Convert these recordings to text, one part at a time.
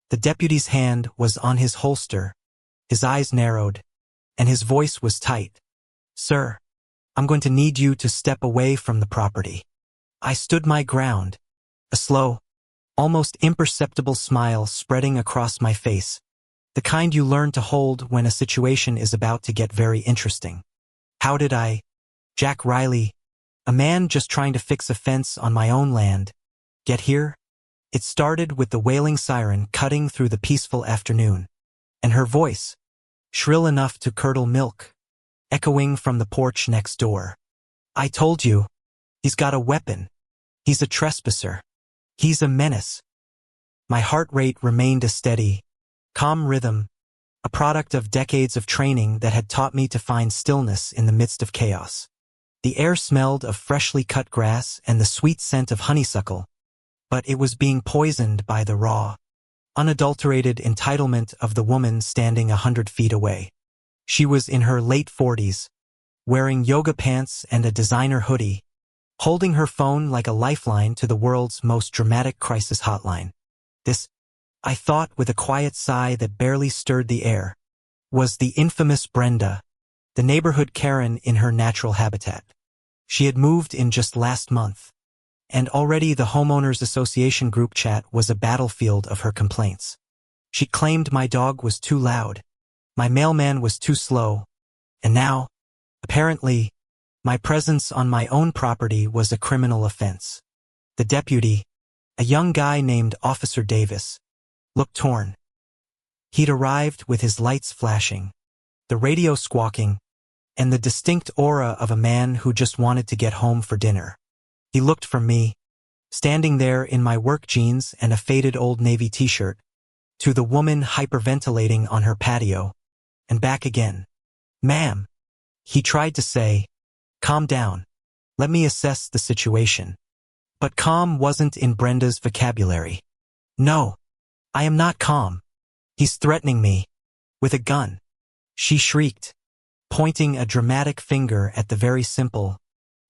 The deputy's hand was on his holster, his eyes narrowed, and his voice was tight. "Sir, I'm going to need you to step away from the property." I stood my ground, a slow, almost imperceptible smile spreading across my face, the kind you learn to hold when a situation is about to get very interesting. How did I, Jack Riley, a man just trying to fix a fence on my own land, get here? It started with the wailing siren cutting through the peaceful afternoon, and her voice, shrill enough to curdle milk, echoing from the porch next door. "I told you, he's got a weapon. He's a trespasser. He's a menace." My heart rate remained a steady, calm rhythm, a product of decades of training that had taught me to find stillness in the midst of chaos. The air smelled of freshly cut grass and the sweet scent of honeysuckle, but it was being poisoned by the raw, unadulterated entitlement of the woman standing 100 feet away. She was in her late 40s, wearing yoga pants and a designer hoodie, holding her phone like a lifeline to the world's most dramatic crisis hotline. This, I thought with a quiet sigh that barely stirred the air, was the infamous Brenda, the neighborhood Karen in her natural habitat. She had moved in just last month, and already the homeowners association group chat was a battlefield of her complaints. She claimed my dog was too loud, my mailman was too slow, and now, apparently, my presence on my own property was a criminal offense. The deputy, a young guy named Officer Davis, looked torn. He'd arrived with his lights flashing, the radio squawking, and the distinct aura of a man who just wanted to get home for dinner. He looked from me, standing there in my work jeans and a faded old navy t-shirt, to the woman hyperventilating on her patio, and back again. "Ma'am," he tried to say, "calm down. Let me assess the situation." But calm wasn't in Brenda's vocabulary. "No, I am not calm. He's threatening me. With a gun," she shrieked, pointing a dramatic finger at the very simple,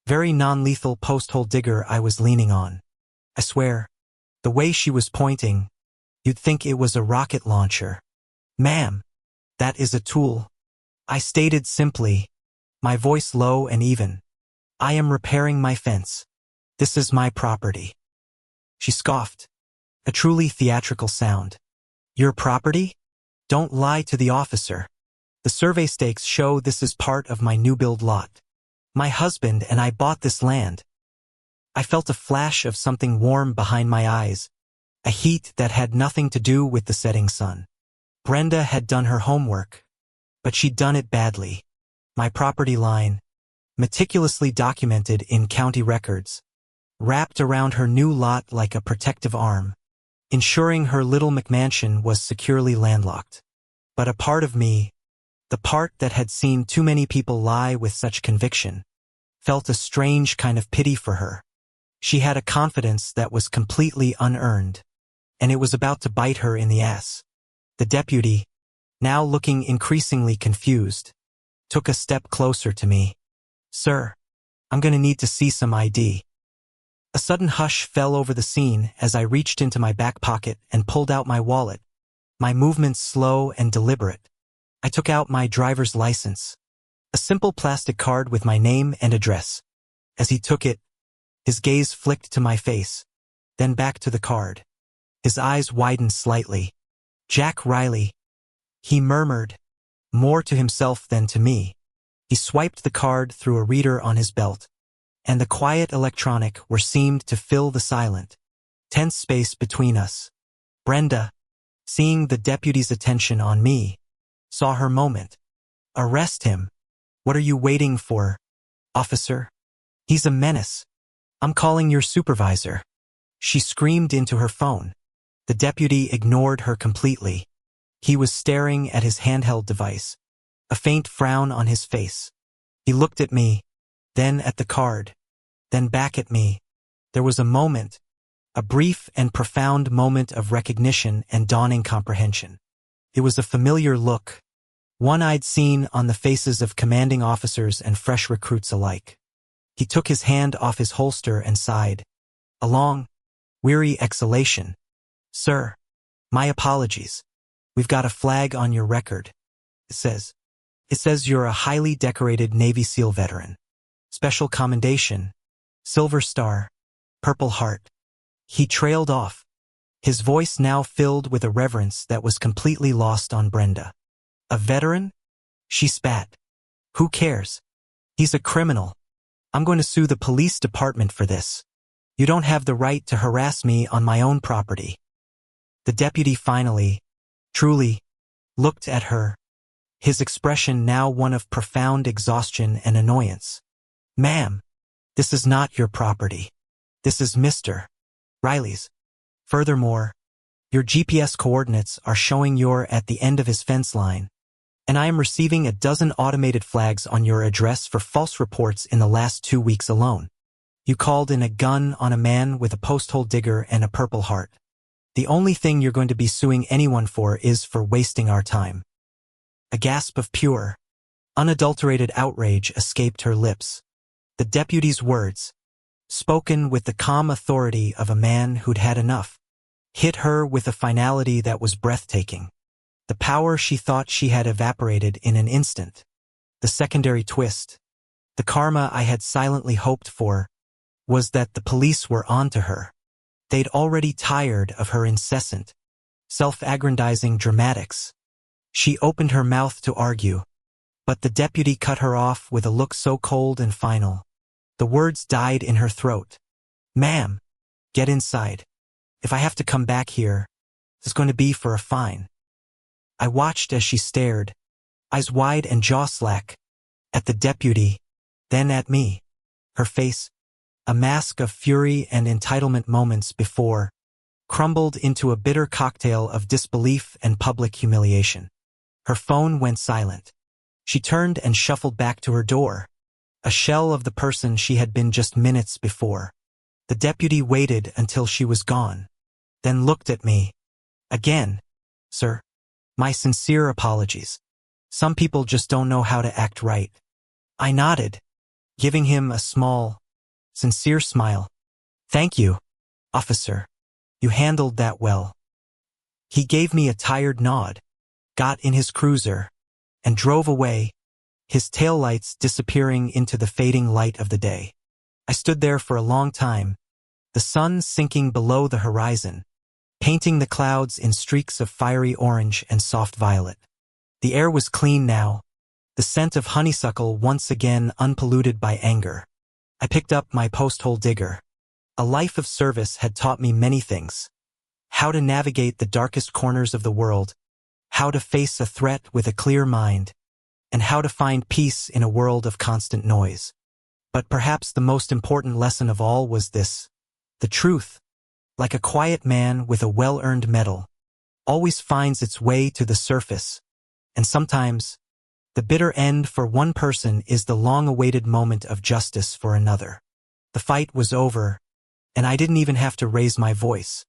very non-lethal post-hole digger I was leaning on. I swear, the way she was pointing, you'd think it was a rocket launcher. "Ma'am, that is a tool," I stated simply, my voice low and even. "I am repairing my fence. This is my property." She scoffed, a truly theatrical sound. "Your property? Don't lie to the officer. The survey stakes show this is part of my new build lot. My husband and I bought this land." I felt a flash of something warm behind my eyes, a heat that had nothing to do with the setting sun. Brenda had done her homework, but she'd done it badly. My property line, meticulously documented in county records, wrapped around her new lot like a protective arm, ensuring her little McMansion was securely landlocked. But a part of me, the part that had seen too many people lie with such conviction, felt a strange kind of pity for her. She had a confidence that was completely unearned, and it was about to bite her in the ass. The deputy, now looking increasingly confused, took a step closer to me. "Sir, I'm going to need to see some ID." A sudden hush fell over the scene as I reached into my back pocket and pulled out my wallet, my movements slow and deliberate. I took out my driver's license, a simple plastic card with my name and address. As he took it, his gaze flicked to my face, then back to the card. His eyes widened slightly. "Jack Riley," he murmured, more to himself than to me. He swiped the card through a reader on his belt, and the quiet electronic where seemed to fill the silent, tense space between us. Brenda, seeing the deputy's attention on me, saw her moment. "Arrest him. What are you waiting for, officer? He's a menace. I'm calling your supervisor." She screamed into her phone. The deputy ignored her completely. He was staring at his handheld device, a faint frown on his face. He looked at me, then at the card, then back at me. There was a moment, a brief and profound moment of recognition and dawning comprehension. It was a familiar look, one I'd seen on the faces of commanding officers and fresh recruits alike. He took his hand off his holster and sighed, a long, weary exhalation. "Sir, My apologies. We've got a flag on your record. It says you're a highly decorated Navy SEAL veteran. Special commendation, Silver Star, Purple Heart. He trailed off, his voice now filled with a reverence that was completely lost on Brenda. A veteran? She spat. Who cares? He's a criminal. I'm going to sue the police department for this. You don't have the right to harass me on my own property. The deputy finally, truly, looked at her, his expression now one of profound exhaustion and annoyance. Ma'am, this is not your property. This is Mr. Riley's. Furthermore, your GPS coordinates are showing you're at the end of his fence line, and I am receiving a dozen automated flags on your address for false reports in the last 2 weeks alone. You called in a gun on a man with a post-hole digger and a Purple Heart. The only thing you're going to be suing anyone for is for wasting our time. A gasp of pure, unadulterated outrage escaped her lips. The deputy's words, spoken with the calm authority of a man who'd had enough, hit her with a finality that was breathtaking. The power she thought she had evaporated in an instant. The secondary twist, the karma I had silently hoped for, was that the police were onto her. They'd already tired of her incessant, self-aggrandizing dramatics. She opened her mouth to argue, but the deputy cut her off with a look so cold and final. The words died in her throat. Ma'am, get inside. If I have to come back here, it's going to be for a fine. I watched as she stared, eyes wide and jaw slack, at the deputy, then at me. Her face, a mask of fury and entitlement moments before, crumbled into a bitter cocktail of disbelief and public humiliation. Her phone went silent. She turned and shuffled back to her door, a shell of the person she had been just minutes before. The deputy waited until she was gone, then looked at me. Again, sir. My sincere apologies. Some people just don't know how to act right. I nodded, giving him a small, sincere smile. Thank you, officer. You handled that well. He gave me a tired nod, got in his cruiser, and drove away, his taillights disappearing into the fading light of the day. I stood there for a long time, the sun sinking below the horizon, painting the clouds in streaks of fiery orange and soft violet. The air was clean now, the scent of honeysuckle once again unpolluted by anger. I picked up my post-hole digger. A life of service had taught me many things. How to navigate the darkest corners of the world, how to face a threat with a clear mind, and how to find peace in a world of constant noise. But perhaps the most important lesson of all was this: the truth, like a quiet man with a well-earned medal, always finds its way to the surface, and sometimes, the bitter end for one person is the long-awaited moment of justice for another. The fight was over, and I didn't even have to raise my voice.